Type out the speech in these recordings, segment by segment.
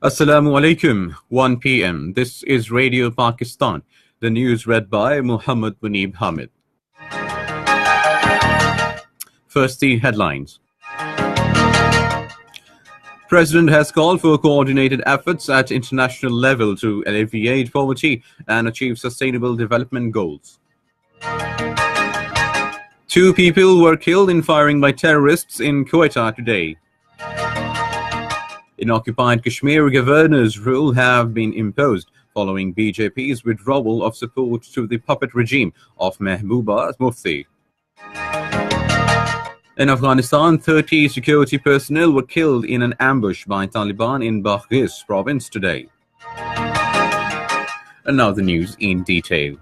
Assalamu alaikum, 1 p.m. This is Radio Pakistan. The news read by Muhammad Munib Hamid. First, the headlines. President has called for coordinated efforts at international level to alleviate poverty and achieve sustainable development goals. 2 people were killed in firing by terrorists in Quetta today. In occupied Kashmir, governor's rule have been imposed following BJP's withdrawal of support to the puppet regime of Mehbooba Mufti. In Afghanistan, 30 security personnel were killed in an ambush by Taliban in Baghis province today. And now the news in detail.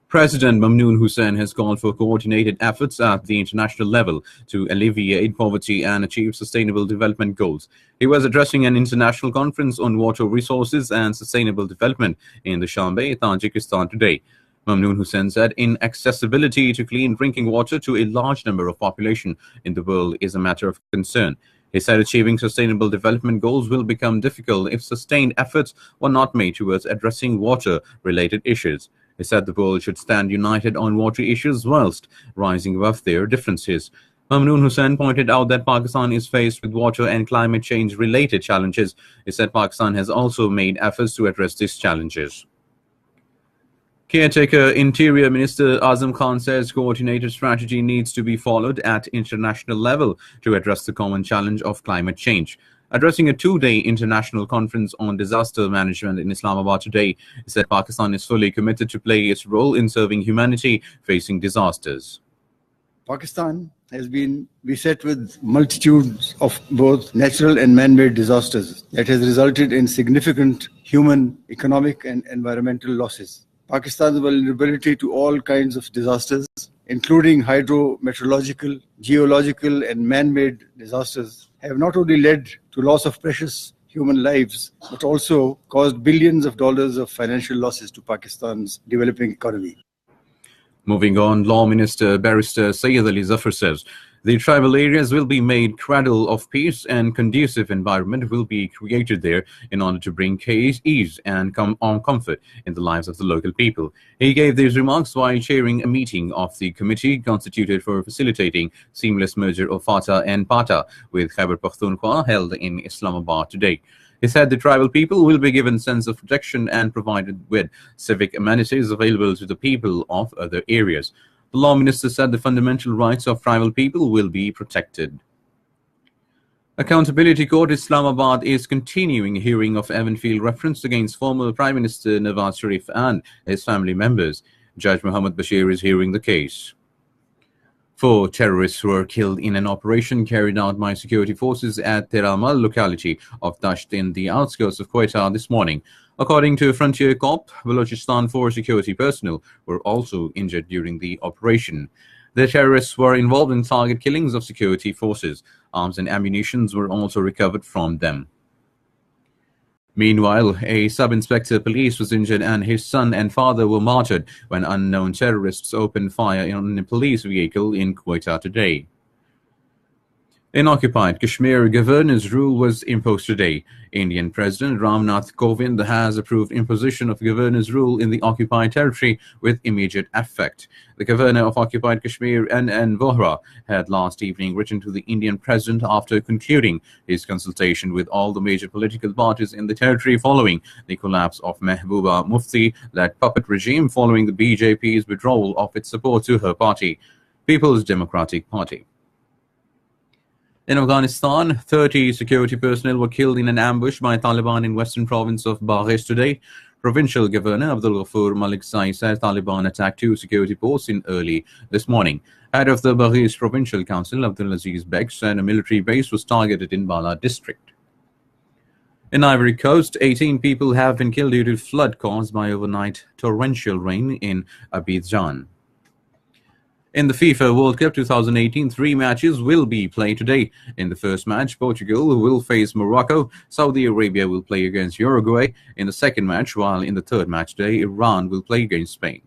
President Mamnoon Hussain has called for coordinated efforts at the international level to alleviate poverty and achieve sustainable development goals. He was addressing an international conference on water resources and sustainable development in Dushanbe, Tajikistan today. Mamnoon Hussain said inaccessibility to clean drinking water to a large number of population in the world is a matter of concern. He said achieving sustainable development goals will become difficult if sustained efforts were not made towards addressing water-related issues. He said the world should stand united on water issues whilst rising above their differences. Mamnoon Hussain pointed out that Pakistan is faced with water and climate change related challenges. He said Pakistan has also made efforts to address these challenges. Caretaker Interior Minister Azam Khan says coordinated strategy needs to be followed at international level to address the common challenge of climate change. Addressing a 2-day international conference on disaster management in Islamabad today, he said Pakistan is fully committed to play its role in serving humanity facing disasters. Pakistan has been beset with multitudes of both natural and man-made disasters that has resulted in significant human, economic and environmental losses. Pakistan's vulnerability to all kinds of disasters, including hydrometeorological, geological and man-made disasters, have not only led to loss of precious human lives, but also caused billions of dollars of financial losses to Pakistan's developing economy. Moving on, Law Minister Barrister Syed Ali Zafar says the tribal areas will be made cradle of peace and conducive environment will be created there in order to bring ease and comfort in the lives of the local people. He gave these remarks while chairing a meeting of the committee constituted for facilitating seamless merger of FATA and PATA with Khyber Pakhtunkhwa held in Islamabad today. He said the tribal people will be given sense of protection and provided with civic amenities available to the people of other areas. The Law Minister said the fundamental rights of tribal people will be protected. Accountability Court Islamabad is continuing a hearing of Evanfield reference against former Prime Minister Nawaz Sharif and his family members. Judge Muhammad Bashir is hearing the case. 4 terrorists were killed in an operation carried out by security forces at Teramal locality of Dasht in the outskirts of Quetta this morning. According to Frontier Corp, Balochistan 4 security personnel were also injured during the operation. The terrorists were involved in target killings of security forces. Arms and ammunition were also recovered from them. Meanwhile, a sub-inspector police was injured and his son and father were martyred when unknown terrorists opened fire on a police vehicle in Quetta today. In occupied Kashmir, governor's rule was imposed today. Indian President Ramnath Kovind has approved imposition of governor's rule in the occupied territory with immediate effect. The governor of occupied Kashmir, N.N. Vohra, had last evening written to the Indian president after concluding his consultation with all the major political parties in the territory following the collapse of Mehbooba Mufti-led puppet regime following the BJP's withdrawal of its support to her party, People's Democratic Party. In Afghanistan, 30 security personnel were killed in an ambush by Taliban in western province of Baghis today. Provincial Governor Abdul Ghafoor Malik Sai said Taliban attacked 2 security posts in early this morning. Head of the Baghis Provincial Council, Abdul Aziz Beg, said a military base was targeted in Bala district. In Ivory Coast, 18 people have been killed due to flood caused by overnight torrential rain in Abidjan. In the FIFA World Cup 2018, 3 matches will be played today. In the first match, Portugal will face Morocco. Saudi Arabia will play against Uruguay in the second match, while in the third match today, Iran will play against Spain.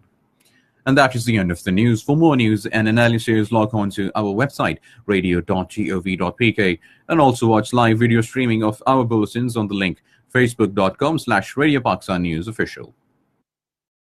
And that is the end of the news. For more news and analysis, log on to our website, radio.gov.pk, and also watch live video streaming of our bulletins on the link facebook.com/Radio Pakistan News Official.